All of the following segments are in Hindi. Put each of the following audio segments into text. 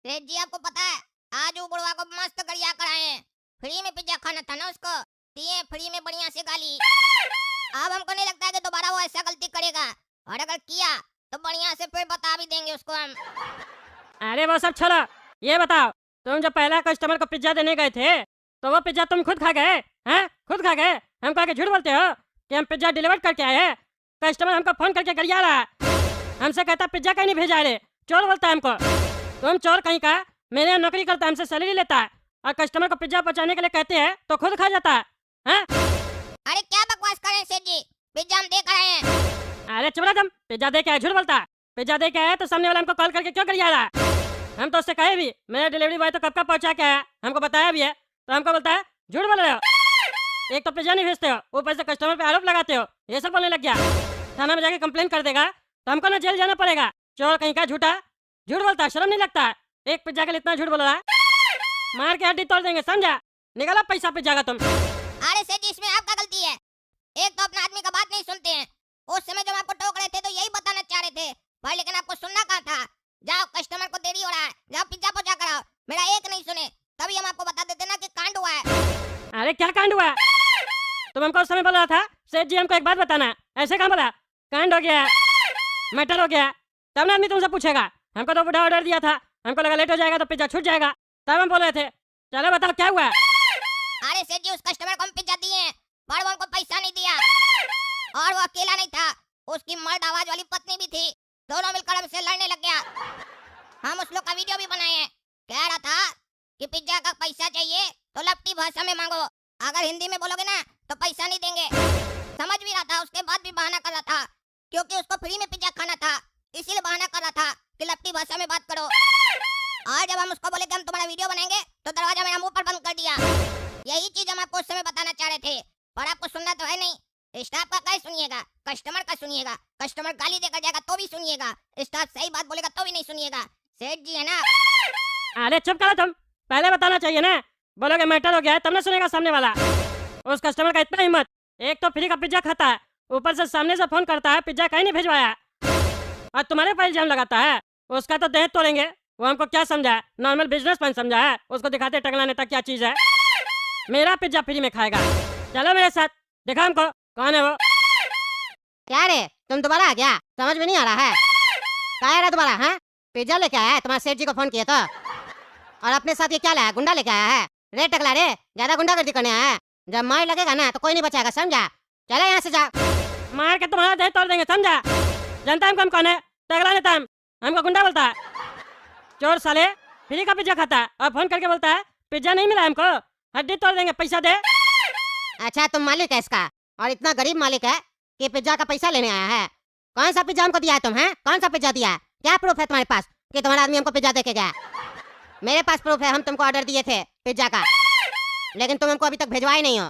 सेठ जी आपको पता है, आज वो बुढ़वा को मस्त गरिया कराए हैं। फ्री में पिज्जा खाना था ना उसको, दिए फ्री में बढ़िया से गाली। अब हमको नहीं लगता है कि दोबारा वो ऐसा गलती करेगा, और अगर किया तो बढ़िया से फिर बता भी देंगे उसको हम। अरे वो सब छोड़ो, ये बताओ तुम जब पहला कस्टमर को पिज्जा देने गए थे तो वो पिज्जा तुम खुद खा गए हैं? खुद खा गए? हमको आके झूठ बोलते हो कि हम पिज्जा डिलीवर करके आए हैं। कस्टमर हमको फोन करके गरिया रहा है, हमसे कहता पिज्जा कहीं नहीं भेजा रे, चोर बोलता है हमको। तुम चोर कहीं का, मेरे यहाँ नौकरी करता है, हमसे सैलरी लेता है और कस्टमर को पिज्जा पहुंचाने के लिए कहते हैं तो खुद खा जाता है। अरे क्या बकवास कर रहे हैं सेठ जी, पिज्जा हम देख रहे हैं। अरे चुप रह तुम, पिज्जा दे के आए, झूठ बोलता है। पिज्जा दे के आया तो सामने वाला हमको कॉल करके क्यों गरिया रहा है? हम तो उससे कहे भी मेरा डिलीवरी बॉय तो कब का पहुंचा के आया, हमको बताया भी है, तो हमको बोलता है झूठ बोल रहे हो। एक तो पिज्जा नहीं भेजते हो, ऊपर से कस्टमर पे आरोप लगाते हो, ये सब बोलने लग गया। थाना में जाके कंप्लेन कर देगा तो हमको ना जेल जाना पड़ेगा। चोर कहीं का, झूठा झूठ बोलता है, शर्म नहीं लगता है? एक पिज्जा के लिए इतना झूठ बोल रहा है, मार के हड्डी तोड़ देंगे, समझा? निकाला पैसा पिज्जा का तुम। अरे सेठ जी इसमें आपका गलती है, एक तो अपना आदमी का बात नहीं सुनते हैं। उस समय जब आपको टोक रहे थे तो यही बताना चाह रहे थे भाई, लेकिन आपको सुनना कहाँ था। जाओ कस्टमर को देरी हो रहा है, जाओ पिज्जा पहुंचा कर आओ। मेरा एक नहीं सुने, तभी हम आपको बता देते ना कि कांड हुआ है। अरे क्या कांड हुआ? तुम हमको उस समय बोल रहा था सेठ जी हमको एक बात बताना, ऐसे कहाँ बोला? कांड हो गया, मटर हो गया, तब ना आदमी तुमसे पूछेगा। हमको तो बुढ़ा ऑर्डर दिया था, हमको लगा लेट हो जाएगा तो पिज्जा छूट जाएगा, तब हम बोल रहे थे। चलो बताओ क्या हुआ? अरे सेठ जी उस कस्टमर को हम पिज्जा दिए हैं, पर वो हमको पैसा नहीं दिया। और वो अकेला नहीं था, उसकी मर्द आवाज वाली पत्नी भी थी, दोनों मिलकर हमसे लड़ने लग गया। हम उस लोग का वीडियो भी बनाए हैं, कह रहा था कि पिज्जा का पैसा चाहिए तो लपटी भाषा में मांगो, अगर हिंदी में बोलोगे ना तो पैसा नहीं देंगे। समझ भी रहा था, उसके बाद भी बहाना कर रहा था क्योंकि उसको फ्री में पिज्जा खाना था, इसीलिए बहाना कर रहा था कि लपटी भाषा में बात करो। और जब हम उसको बोले कि हम तुम्हारा वीडियो बनाएंगे तो दरवाजा मेरा मुंह पर बंद कर दिया। यही चीज हम आपको उस समय बताना चाह रहे थे, पर आपको सुनना तो है नहीं। स्टाफ का क्या सुनिएगा, कस्टमर का सुनिएगा। कस्टमर गाली देकर जाएगा तो भी सुनिएगा, स्टाफ सही बात बोलेगा तो भी नहीं सुनिएगा। सेठ जी है ना। अरे चुप करो तुम, पहले बताना चाहिए ना। बोलोगे मैटर हो गया है तब ना सुनेगा सामने वाला। उस कस्टमर का इतना हिम्मत, एक तो फ्री का पिज्जा खाता है, ऊपर से सामने से फोन करता है पिज्जा कहीं नहीं भिजवाया, और तुम्हारे पर इल्जाम लगाता है। उसका तो देह तोड़ेंगे। वो हमको क्या समझा है, नॉर्मल बिजनेसमैन समझा है? उसको दिखाते टकला नेता क्या चीज है। मेरा पिज्जा फ्री में खाएगा, चलो मेरे साथ, दिखा हमको कौन है वो। क्या रे तुम दोबारा आ गया? समझ में नहीं आ रहा है, क्या है रे दोबारा? हाँ पिज्जा लेके आया है, तुम्हारे सेठ जी को फोन किया तो। और अपने साथ ये क्या लाया, गुंडा लेके आया है? रे टकला रे, ज्यादा गुंडागर्दी करने आया है, जब मार लगेगा ना तो कोई नहीं बचाएगा, समझा? चले यहाँ से जा, मार के तुम्हारा देह तोड़ देंगे, समझा? जानता है हम कौन है? टकला नेता हमको गुंडा बोलता है। चोर साले, फ्री का पिज्जा खाता है और फोन करके बोलता है पिज्जा नहीं मिला हमको, हड्डी तोड़ देंगे, पैसा दे। अच्छा तुम मालिक है इसका, और इतना गरीब मालिक है कि पिज्जा का पैसा लेने आया है? कौन सा पिज्जा हमको दिया है तुम? हैं कौन सा पिज्जा दिया है? क्या प्रूफ है तुम्हारे पास कि तुम्हारा आदमी हमको पिज्जा दे के गया? मेरे पास प्रूफ है, हम तुमको ऑर्डर दिए थे पिज्जा का, लेकिन तुम हमको अभी तक भिजवाए नहीं हो।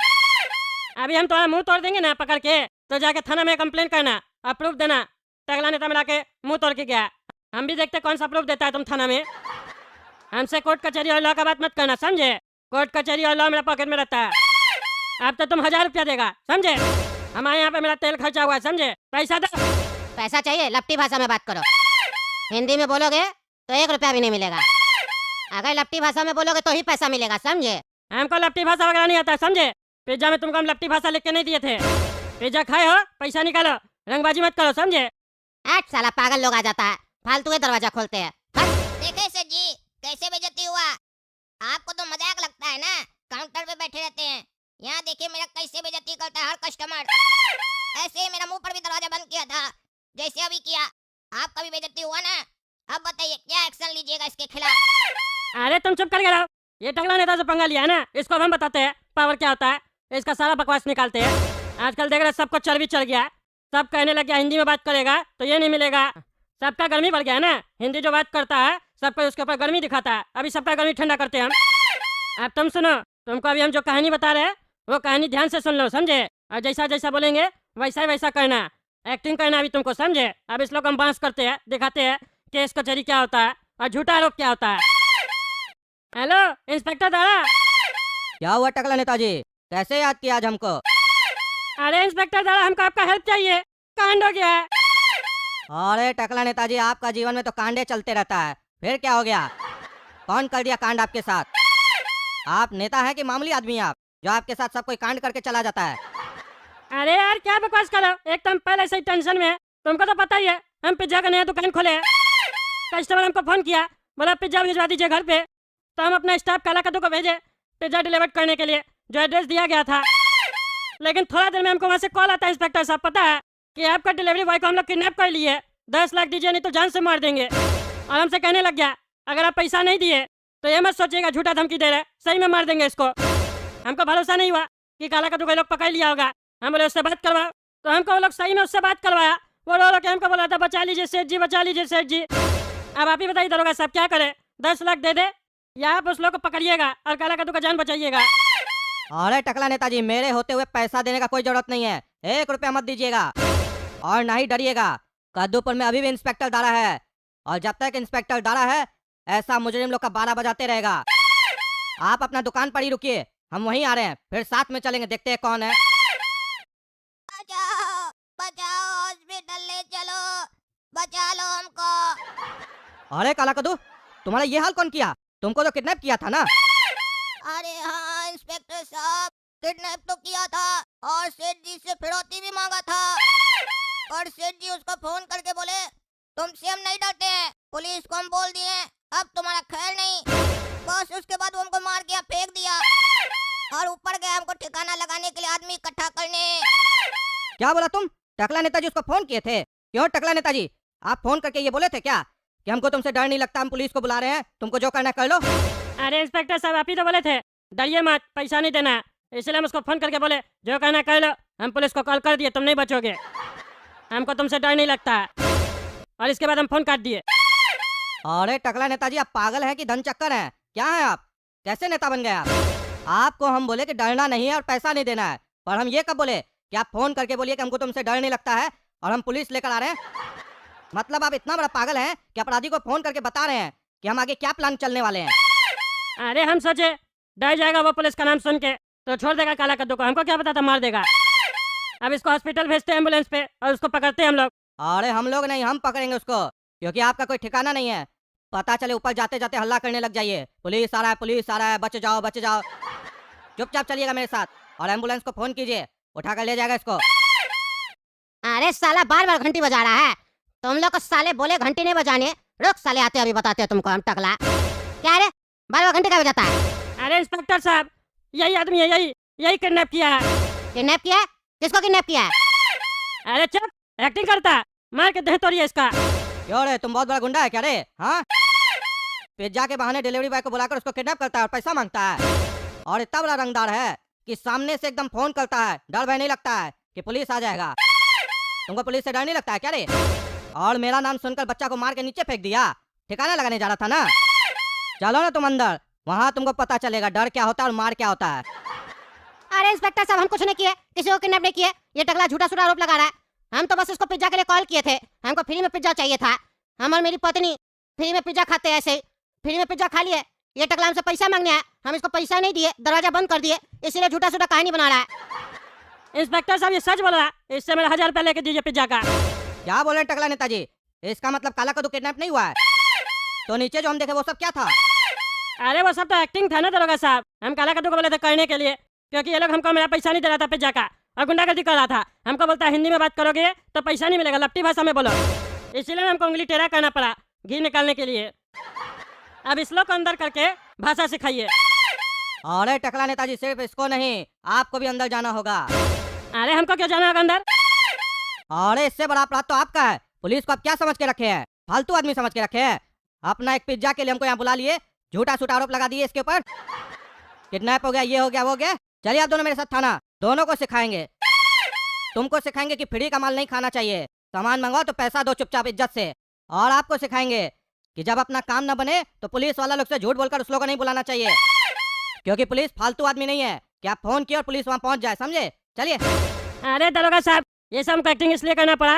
अभी हम तुम्हारा मुंह तोड़ देंगे ना पकड़ के, तो जाके थाना में कंप्लेन करना और प्रूफ देना। टकला नेता मिला के मुंह तोड़ के गया, हम भी देखते कौन सा प्रूफ देता है तुम थाना में। हमसे कोर्ट कचहरी और लॉ का बात मत करना, समझे? कोर्ट कचहरी और लॉ मेरा पॉकेट में रहता है। अब तो तुम 1000 रुपया देगा, समझे? हमारे यहाँ पे मेरा तेल खर्चा हुआ है, समझे? पैसा दो। पैसा चाहिए? लपटी भाषा में बात करो, हिंदी में बोलोगे तो 1 रुपया भी नहीं मिलेगा, अगर लपटी भाषा में बोलोगे तो ही पैसा मिलेगा, समझे? हमको लपटी भाषा वगैरह नहीं आता, समझे? पिज्जा में तुमको हम लपटी भाषा लिख के नहीं दिए थे। पिज्जा खाए हो, पैसा निकालो, रंगबाजी मत करो, समझे? आठ साला पागल लोग आ जाता है, फालतू के दरवाजा खोलते हैं। देखे सेठ जी कैसे बेइज्जती हुआ। आपको तो मजाक लगता है ना, काउंटर पे बैठे रहते हैं, यहाँ देखिए मेरा कैसे बेइज्जती करता है हर कस्टमर। ऐसे ही मेरा मुंह पर भी दरवाजा बंद किया था, जैसे अभी किया। आपका भी बेइज्जती हुआ ना, अब बताइए क्या एक्शन लीजिएगा इसके खिलाफ? अरे तुम चुप कर रहो, ये टकला नेता से पंगा लिया है ना, इसको अब हम बताते हैं पावर क्या होता है, इसका सारा बकवास निकालते हैं। आजकल देख रहे सबको चर्बी चढ़ गया, सब कहने लग गया हिंदी में बात करेगा तो ये नहीं मिलेगा। सबका गर्मी बढ़ गया है ना, हिंदी जो बात करता है सबको उसके ऊपर गर्मी दिखाता है, अभी सबका गर्मी ठंडा करते हैं हम। अब तुम सुनो, तुमको अभी हम जो कहानी बता रहे हैं वो कहानी ध्यान से सुन लो, समझे? और जैसा जैसा बोलेंगे वैसा ही वैसा करना, एक्टिंग करना अभी तुमको, समझे? अब इस लोग हम बांस करते हैं, दिखाते हैं केस कचहरी क्या होता है और झूठा आरोप क्या होता है। हेलो इंस्पेक्टर दादा। क्या हुआ टकला नेताजी, कैसे याद किया आज हमको? अरे इंस्पेक्टर दादा हमको आपका हेल्प चाहिए, कांड हो गया है। अरे टकला नेताजी, आपका जीवन में तो कांडे चलते रहता है, फिर क्या हो गया? कौन कर दिया कांड आपके साथ? आप नेता हैं कि मामूली आदमी आप जो आपके साथ सब कोई कांड करके चला जाता है? अरे यार क्या बकवास करो, एक तो हम पहले से ही टेंशन में है। तुमको तो पता ही है हम पिज्जा का नया दुकान खोले हैं। कस्टमर हमको फोन किया, बोला पिज्जा भिजवा दीजिए घर पे। तो हम अपना स्टाफ काला कद्दू को भेजे पिज्जा डिलीवर करने के लिए जो एड्रेस दिया गया था। लेकिन थोड़ा देर में हमको वहाँ से कॉल आता है, इंस्पेक्टर साहब पता है कि आपका डिलीवरी बॉय को हम लोग किडनैप कर लिए, 10 लाख दीजिए नहीं तो जान से मार देंगे। और हमसे कहने लग गया अगर आप पैसा नहीं दिए तो ये मत सोचिएगा झूठा धमकी दे रहे, सही में मार देंगे इसको। हमको भरोसा नहीं हुआ कि काला कद्दू को लोग पकड़ लिया होगा। हम बोले उससे बात करवाओ, तो हमको वो लोग सही में उससे बात करवाया। वो रो रो के हमको बोला था बचा लीजिए सेठ जी, बचा लीजिए सेठ जी। अब आप ही बताइए दरोगा साहब क्या करे, 10 लाख दे दे या आप उस लोग को पकड़िएगा और काला कद्दू का जान बचाइएगा। अरे टकला नेताजी, मेरे होते हुए पैसा देने का कोई जरूरत नहीं है, 1 रुपया मत दीजिएगा और ना ही डरिएगा। कद्दूपुर में अभी भी इंस्पेक्टर दारा है और जब तक इंस्पेक्टर दारा है ऐसा मुजरिम लोग का 12 बजाते रहेगा। आप अपना दुकान पर ही रुकिए, हम वहीं आ रहे हैं, फिर साथ में चलेंगे, देखते हैं कौन है। बचाओ बचाओ, हॉस्पिटल ले चलो, बचा लो हमको। अरे काला कद्दू, तुम्हारा ये हाल कौन किया? तुमको तो किडनैप किया था ना? अरे हाँ इंस्पेक्टर साहब, किडनैप तो किया था और सेठ जी से फिरौती भी मांगा था। और सेठ जी उसको फोन करके बोले तुमसे हम नहीं डरते हैं, पुलिस को हम बोल दिए अब तुम्हारा खैर नहीं। बस उसके बाद वो हमको मार के फेंक दिया और ऊपर गए हमको ठिकाना लगाने के लिए आदमी इकट्ठा करने। क्या बोला तुम? टकला नेताजी उसको फोन किए थे? क्यों टकला नेताजी, आप फोन करके ये बोले थे क्या कि हमको तुमसे डर नहीं लगता, हम पुलिस को बुला रहे हैं, तुमको जो करना कर लो? अरे इंस्पेक्टर साहब आप ही तो बोले थे डरिए मत, पैसा नहीं देना, इसलिए हम उसको फोन करके बोले जो कहना कर लो। हम पुलिस को कॉल कर दिए, तुम नहीं बचोगे, हमको तुमसे डर नहीं लगता है। और इसके बाद हम फोन काट दिए। अरे टकला नेताजी, आप पागल हैं कि धन चक्कर हैं? क्या है आप? कैसे नेता बन गए आप? आपको हम बोले कि डरना नहीं है और पैसा नहीं देना है, पर हम ये कब बोले कि आप फोन करके बोलिए कि हमको तुमसे डर नहीं लगता है और हम पुलिस लेकर आ रहे हैं? मतलब आप इतना बड़ा पागल हैं कि अपराधी को फोन करके बता रहे हैं कि हम आगे क्या प्लान चलने वाले हैं। अरे हम सोचे डर जाएगा वो पुलिस का नाम सुन के तो छोड़ देगा काला कद्दू को, हमको क्या पता था मार देगा। अब इसको हॉस्पिटल भेजते हैं एम्बुलेंस पे और उसको पकड़ते हैं हम लोग। अरे हम लोग नहीं, हम पकड़ेंगे उसको, क्योंकि आपका कोई ठिकाना नहीं है। पता चले ऊपर जाते जाते हल्ला करने लग जाइए पुलिस आ रहा है, पुलिस आ रहा है, बच जाओ बच जाओ। चुपचाप चलिएगा मेरे साथ और एम्बुलेंस को फोन कीजिए, उठा कर ले जाएगा इसको। अरे साला बार बार घंटी बजा रहा है, तुम लोग को साले बोले घंटी नहीं बजाने, रुक साले आते अभी बताते हैं तुमको हम। टकला क्या रे बार बार घंटी क्या बजाता है? अरे इंस्पेक्टर साहब यही आदमी है, यही किडनैप किया है। किडनैप किया है? किसको किडनैप किया है? अरे चुप, एक्टिंग करता है, मार के दे तोड़िए इसका। क्यों रे, तुम बहुत बड़ा गुंडा है क्या रे? हाँ, पिज्जा के बहाने डिलीवरी बॉय को बुलाकर उसको किडनैप करता है और पैसा मांगता है, और इतना बड़ा रंगदार है कि सामने से एकदम फोन करता है, डर भय नहीं लगता है कि पुलिस आ जाएगा। तुमको पुलिस से डर नहीं लगता है क्या रे? और मेरा नाम सुनकर बच्चा को मार के नीचे फेंक दिया, ठिकाना लगाने जा रहा था ना? चलो ना तुम अंदर, वहाँ तुमको पता चलेगा डर क्या होता है और मार क्या होता है। अरे इंस्पेक्टर साहब हम कुछ नहीं किए, किसी को किडनैप नहीं किए, ये टकला झूठा सूठा आरोप लगा रहा है। हम तो बस इसको पिज्जा के लिए कॉल किए थे, हमको फ्री में पिज्जा चाहिए था। हम और मेरी पत्नी फ्री में पिज्जा खाते हैं, ऐसे ही फ्री में पिज्जा खा लिए। ये टकला हमसे पैसा मांगने आया, हम इसको पैसा नहीं दिए, दरवाजा बंद कर दिए, इसीलिए झूठा सूठा कहानी बना रहा है। इंस्पेक्टर साहब ये सच बोल रहा है, इससे मेरा 1000 रुपया लेके दीजिए पिज्जा का। क्या बोल रहे हैं टकला नेताजी? इसका मतलब काला कद्दू किडनैप नहीं हुआ है? तो नीचे जो हम देखे वो सब क्या था? अरे वो सब तो एक्टिंग था ना दरोगा साहब, हम काला कद्दू को बोले थे करने के लिए, क्योंकि ये लोग हमको मेरा पैसा नहीं दे रहा था पिज्जा का और गुंडागर्दी कर रहा था। हमको बोलता है हिंदी में बात करोगे तो पैसा नहीं मिलेगा, लपटी भाषा में बोलो, इसीलिए हमको उंगली टेढ़ा करना पड़ा घी निकालने के लिए। अब इस लोग को अंदर करके भाषा सिखाइए। अरे टकला नेताजी, सिर्फ इसको नहीं आपको भी अंदर जाना होगा। अरे हमको क्यों जाना होगा अंदर? अरे इससे बड़ा अपराध तो आपका है, पुलिस को आप क्या समझ के रखे हैं? फालतू आदमी समझ के रखे हैं। अपना एक पिज्जा के लिए हमको यहाँ बुला लिए, झूठा सूठा आरोप लगा दिए इसके ऊपर, किडनैप हो गया, ये हो गया, वो हो गया। चलिए आप दोनों मेरे साथ थाना, दोनों को सिखाएंगे। तुमको सिखाएंगे कि फ्री का माल नहीं खाना चाहिए, सामान मंगवाओ तो पैसा दो चुपचाप इज्जत से। और आपको सिखाएंगे कि जब अपना काम न बने तो पुलिस वाला लोग से झूठ बोलकर उस लोगों को नहीं बुलाना चाहिए, क्योंकि पुलिस फालतू आदमी नहीं है कि आप फोन किए और पुलिस वहाँ पहुँच जाए, समझे? चलिए। अरे दरोगा साहब ये सब हमको एक्टिंग इसलिए करना पड़ा,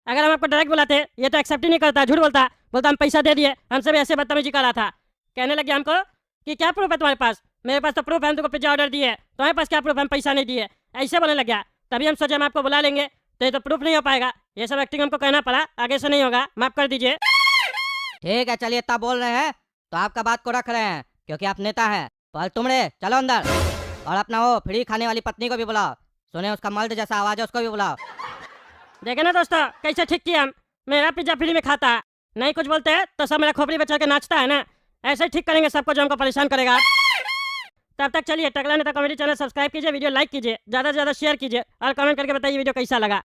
अगर हम आपको डायरेक्ट बुलाते ये तो एक्सेप्ट ही नहीं करता, झूठ बोलता, बोलता हम पैसा दे दिए, हमसे भी ऐसे बदतमीजी कर रहा था। कहने लगे हमको कि क्या प्रूफ है तुम्हारे पास? मेरे पास तो प्रूफ है, हम तुमको पिज्जा ऑर्डर दिए, तुम्हारे पास क्या प्रूफ? हम पैसा नहीं दिए, ऐसे बोलने लग गया। तभी हम सोचे हम आपको बुला लेंगे, तो ये तो प्रूफ नहीं हो पाएगा, ये सब एक्टिंग हमको करना पड़ा, आगे से नहीं होगा, माफ कर दीजिए। ठीक है, चलिए इतना बोल रहे हैं तो तो आपका बात को रख रहे हैं क्योंकि आप नेता हैं। पर तुमरे चलो अंदर और अपना वो फ्री खाने वाली पत्नी को भी बुलाओ। सुने उसका मर्द जैसा आवाज है, उसको भी बुलाओ। देखे ना दोस्तों कैसे ठीक किया हम। मेरा पिज्जा फ्री में खाता है, नहीं कुछ बोलते हैं तो सब मेरा खोपड़ी बचा के नाचता है ना। ऐसे ही ठीक करेंगे सबको जो हमको परेशान करेगा। तब तक चलिए टकला नेता कॉमेडी चैनल सब्सक्राइब कीजिए, वीडियो लाइक कीजिए, ज़्यादा से ज़्यादा शेयर कीजिए और कमेंट करके बताइए वीडियो कैसा लगा।